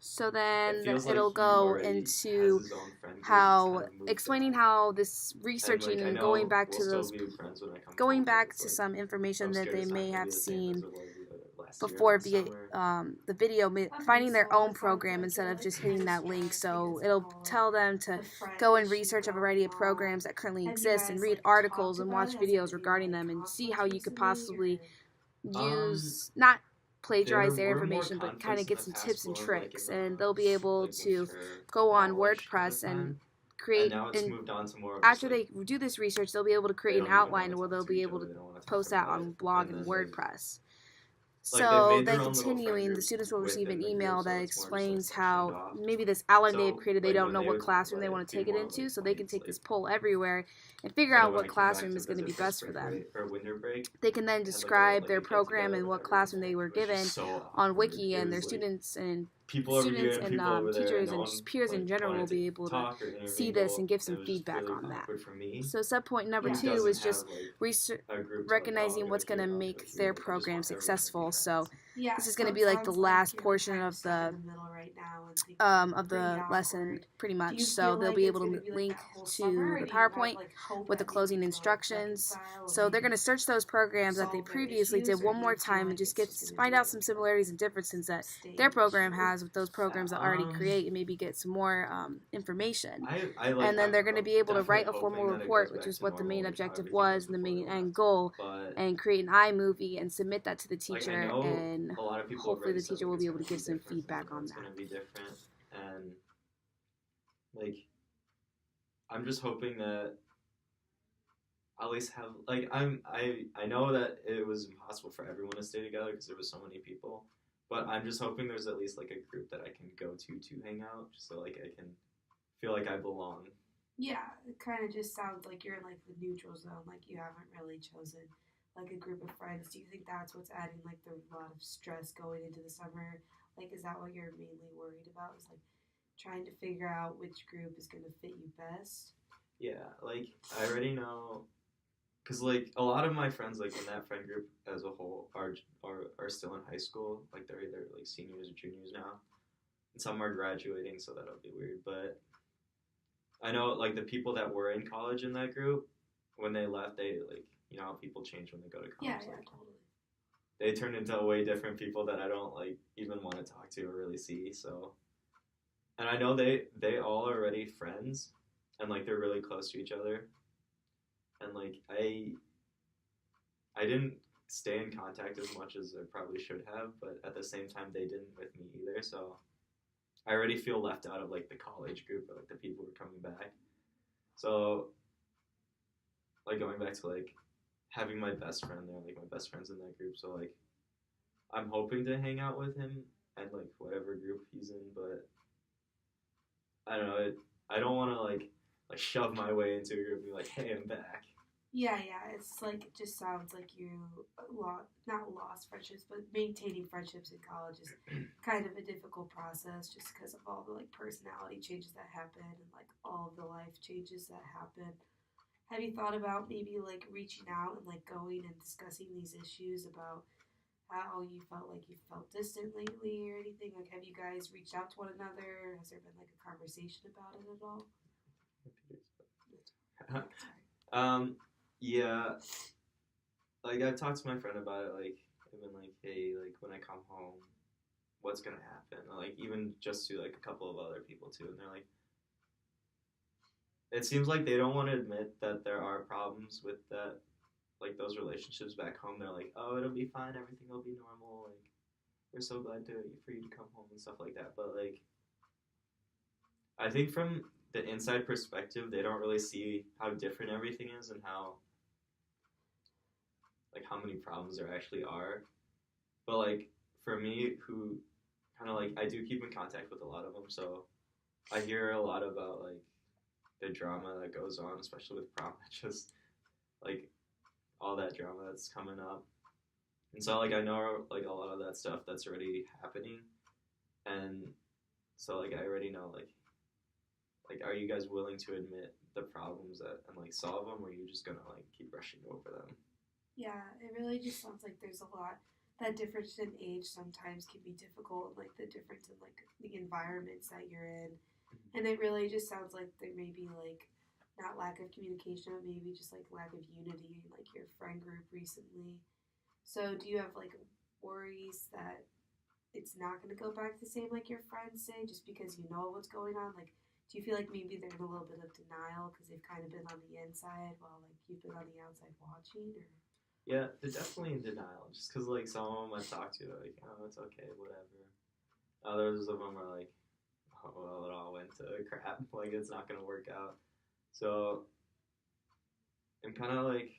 So It then feels like it'll he go already has into his own friend group. He's kind how of moved explaining on. how this And researching like I and know we'll still be friends when I come going home, but back it's to like some information I'm that scared they it's not may gonna be have the same as seen it was last year in before the summer. the video, Okay, finding their so own it sounds program like instead you're of like just kind hitting of that link. stressed So because of it'll all tell them to the friend go and issue research a going variety of on. programs that currently Have you exist and guys read like articles talked and about watch it? Has there videos been any regarding like them and see how conflicts you could recently possibly or Um, not plagiarize there their were more information, but kind conflicts of in get the some past, tips and more like in tricks. the And they'll be able like to winter go on fallish kind of WordPress and time, and create, now it's and moved on to more of just after like they do this research, they'll be able to they create an don't even want outline to where talk they'll to be each able other. to They don't want to talk post that about on it, blog and and then they've WordPress. like they've So made then their own little friend continuing, the groups students will receive an within the group, email so that it's more just like explains sectioned how off. maybe this outline they've So created, they like don't when know they what would talk classroom about they it, want to they'd take it want to into, like so they can point take this like poll everywhere and figure I know out when what I came back classroom to is going to be visit for best for spring them. break or winter break, They can then I had like a describe their get program together and with what everyone. classroom they were It was given just so on awkward. Wiki, It and their was like people over here students and and people over there, and teachers no and one just peers in like general will wanted to be able to talk or see this intermingle. and give It some was just feedback really on that. awkward for me. So sub point number Who yeah, two doesn't is have just like research, a group to like, oh, I'm recognizing gonna what's going hang to out with make you. their Like I just program want everyone to be successful. So friends. this yeah. is going So to it be like the sounds like last you're portion kind of of stuck in the middle right now and things are pretty the lesson, awkward. pretty Do much. you So feel they'll like be it's able gonna to be like link that whole summer, to or the do you have PowerPoint like hope with the that maybe closing you can like instructions. reconcile and So they're going maybe to search those programs that they solve their previously did issues, or one do more you feel time and like just it's get just gonna find be out like some similarities and differences a that their staying program issue? has with those programs that already create, and maybe get some more information. I like And then they're going to I'm be able to definitely write a formal hoping that it goes report, which back is to what the normal, main like how objective everything was was and the before main it end left. goal, But and create an iMovie and submit that to the like I teacher, know and a lot of people have hopefully already the said teacher like will it's be able gonna to be give some different. Like I feedback know on it's that. gonna be different, and like I'm just hoping that at least have like I know that it was impossible for everyone to stay together because there was so many people, but I'm just hoping there's at least like a group that I can go to hang out, just so like I can feel like I belong. Yeah, it kind of just sounds like you're in like the neutral zone, like you haven't really chosen like a group of friends. Do you think that's what's adding like the lot of stress going into the summer? Like, is that what you're mainly worried about? Is like trying to figure out which group is going to fit you best? Yeah, like I already know because like a lot of my friends like in that friend group as a whole are still in high school, like they're either like seniors or juniors now, and some are graduating, so that'll be weird. But I know like the people that were in college in that group, when they left, they like how people change when they go to Yeah, college. yeah, Like totally. they turned into way different people that I don't like even want to talk to or really see. So, and I know they all are already friends, and like they're really close to each other. And like I didn't stay in contact as much as I probably should have, but at the same time they didn't with me either. So I already feel left out of like the college group or like the people who are coming back. So like going back to like having my best friend there, like my best friends in that group. So like I'm hoping to hang out with him and like whatever group he's in, but I don't know. I don't want to like shove my way into a group and be like, hey, I'm back. Yeah, yeah. It's like it just sounds like you not lost friendships, but maintaining friendships in college is kind of a difficult process just because of all the like personality changes that happen and like all of the life changes that happen. Have you thought about maybe like reaching out and like going and discussing these issues about how you felt like you felt distant lately or anything? Like, have you guys reached out to one another? Has there been like a conversation about it at all? um, yeah, like I've talked to my friend about it. Like I've been like, hey, like when I come home, what's gonna happen? Or, like even just to like a couple of other people too, and they're like, it seems like they don't want to admit that there are problems with that, like those relationships back home. They're like, oh, it'll be fine, everything will be normal. Like we're so glad for you to come home and stuff like that. But like I think from the inside perspective, they don't really see how different everything is and how many problems there actually are. But like for me, who kind of like I do keep in contact with a lot of them, so I hear a lot about like the drama that goes on, especially with prom, just like all that drama that's coming up. And so like I know like a lot of that stuff that's already happening, and so like I already know like are you guys willing to admit the problems that and like solve them, or are you just gonna like keep brushing over them? Yeah, it really just sounds like there's a lot that difference in age sometimes can be difficult, and like the difference in like the environments that you're in, and it really just sounds like there may be like not lack of communication, but maybe just like lack of unity in like your friend group recently. So do you have like worries that it's not going to go back the same like your friends say, just because you know what's going on? Like, do you feel like maybe they're in a little bit of denial because they've kind of been on the inside while like you've been on the outside watching? Or Yeah, they're definitely in denial. Just because, like, some of them I talk to, they're like, oh, it's okay, whatever. Others of them are like, oh, well, it all went to crap. Like, it's not going to work out. So, I'm kind of like,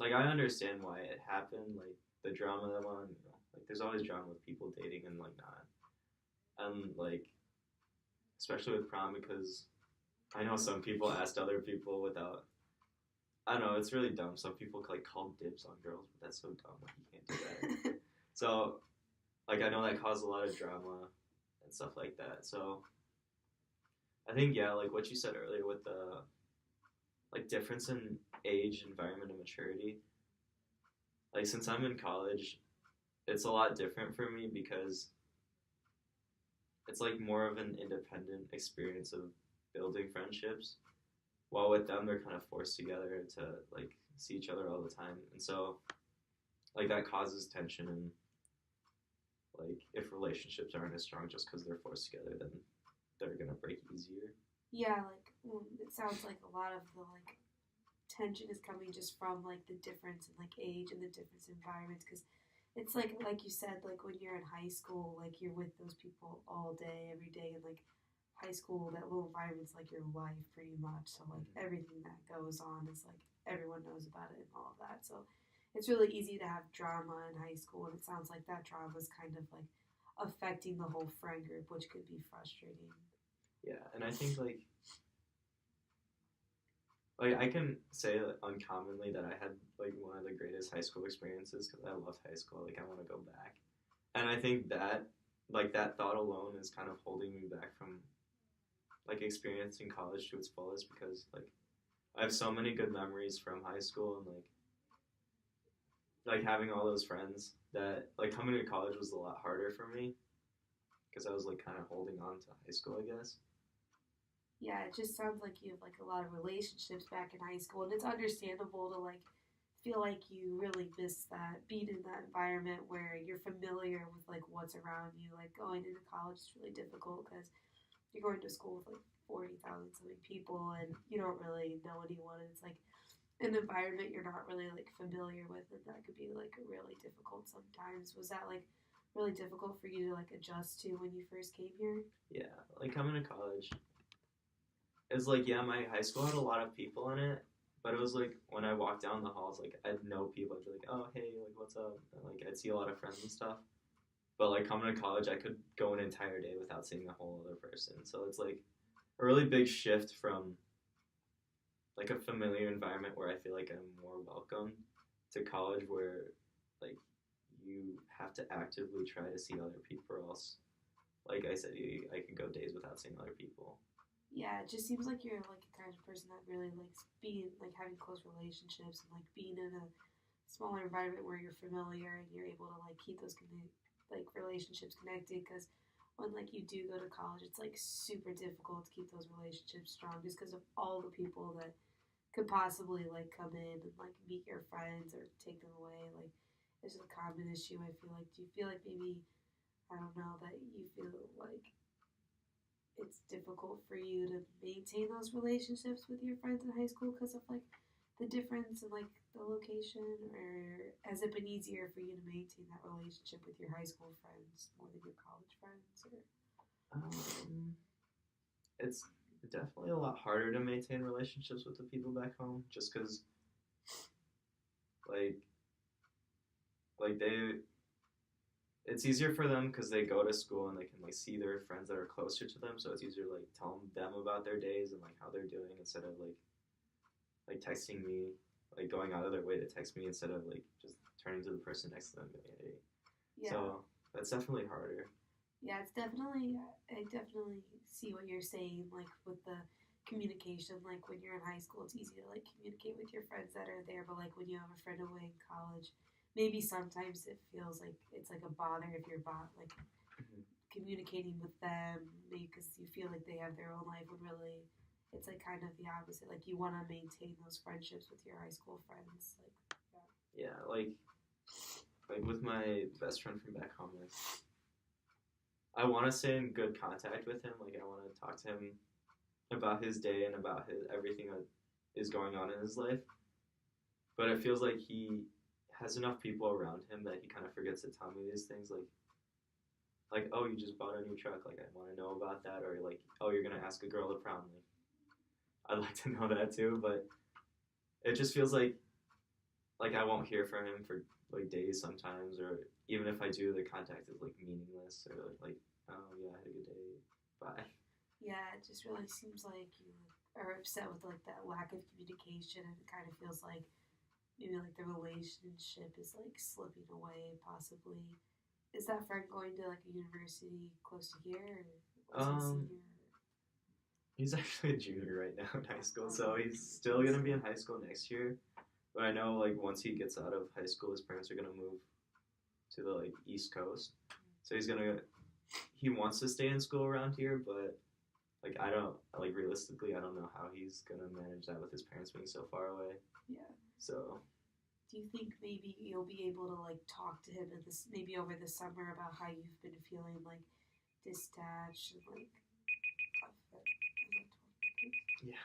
I understand why it happened. Like, the drama that went on, like, there's always drama with people dating and, like, not. And, like, especially with prom, because I know some people asked other people without. I don't know, it's really dumb. Some people like call dibs on girls, but that's so dumb. Like, you can't do that. So, like, I know that caused a lot of drama and stuff like that. So, I think, yeah, like what you said earlier with the like difference in age, environment, and maturity. Like, since I'm in college, it's a lot different for me because it's like more of an independent experience of building friendships. While with them, they're kind of forced together to like see each other all the time, and so like that causes tension. And like if relationships aren't as strong just because they're forced together, then they're gonna break easier. yeah, like it sounds like a lot of the like tension is coming just from like the difference in like age and the difference in environments, because it's like you said, like when you're in high school, like you're with those people all day every day, and like high school, that little environment's like your life pretty much. So like everything that goes on is like everyone knows about it and all of that. So it's really easy to have drama in high school, and it sounds like that drama is kind of like affecting the whole friend group, which could be frustrating. Yeah, and I think like I can say uncommonly that I had like one of the greatest high school experiences because I loved high school. Like, I want to go back, and I think that like that thought alone is kind of holding me back from like experiencing college to its fullest, because like I have so many good memories from high school, and like having all those friends, that like coming to college was a lot harder for me because I was like kind of holding on to high school, I guess. Yeah, it just sounds like you have like a lot of relationships back in high school, and it's understandable to like feel like you really miss that being in that environment where you're familiar with like what's around you. Like going into college is really difficult because you're going to school with like 40,000 something people, and you don't really know anyone, and it's like an environment you're not really like familiar with, and that could be like really difficult sometimes. Was that like really difficult for you to like adjust to when you first came here? Yeah, like coming to college, it's like, yeah, my high school had a lot of people in it, but it was like when I walked down the halls, like I'd know people. I'd be like, oh hey, like what's up? And, like I'd see a lot of friends and stuff. But like coming to college, I could go an entire day without seeing a whole other person. So it's like a really big shift from like a familiar environment where I feel like I'm more welcome, to college where like you have to actively try to see other people, or else, like I said, I could go days without seeing other people. Yeah, it just seems like you're like a kind of person that really likes being like having close relationships, and like being in a smaller environment where you're familiar and you're able to like keep those like relationships connected. Because when like you do go to college, it's like super difficult to keep those relationships strong just because of all the people that could possibly like come in and like meet your friends or take them away. Like it's just a common issue. I feel like. Do you feel like maybe, I don't know, that you feel like it's difficult for you to maintain those relationships with your friends in high school because of like the difference in like the location, or has it been easier for you to maintain that relationship with your high school friends more than your college friends? Or It's definitely a lot harder to maintain relationships with the people back home, just because like they, it's easier for them because they go to school and they can like see their friends that are closer to them, so it's easier to like tell them about their days and like how they're doing, instead of like texting me, like going out of their way to text me instead of like just turning to the person next to them and being, hey. yeah. So that's definitely harder. Yeah, it's definitely, I definitely see what you're saying, like with the communication. Like when you're in high school, it's easy to like communicate with your friends that are there, but like when you have a friend away in college, maybe sometimes it feels like it's like a bother if you're like Mhm. communicating with them, maybe because you feel like they have their own life when really it's like kind of the opposite. Like you want to maintain those friendships with your high school friends. Like Yeah, like with my best friend from back home, like I want to stay in good contact with him. Like I want to talk to him about his day and about his everything that is going on in his life. But it feels like he has enough people around him that he kind of forgets to tell me these things. Like oh, you just bought a new truck. Like I want to know about that. Or like oh, you're gonna ask a girl to prom. Like I'd like to know that too. But it just feels like I won't hear from him for like days sometimes, or even if I do, the contact is like meaningless, or like oh yeah, I had a good day, bye. yeah, it just really seems like you are upset with like that lack of communication, and it kind of feels like maybe like the relationship is like slipping away, possibly. Is that friend going to like a university close to here, or was he Um, senior? he's actually a junior right now in high school, so Oh, he's still gonna be in high school next year. But I know like once he gets out of high school, his parents are gonna move to the like East Coast, so he wants to stay in school around here, but like I don't like realistically, I don't know how he's gonna manage that with his parents being so far away. yeah. So Do you think maybe you'll be able to like talk to him in this maybe over the summer about how you've been feeling like detached and like yeah,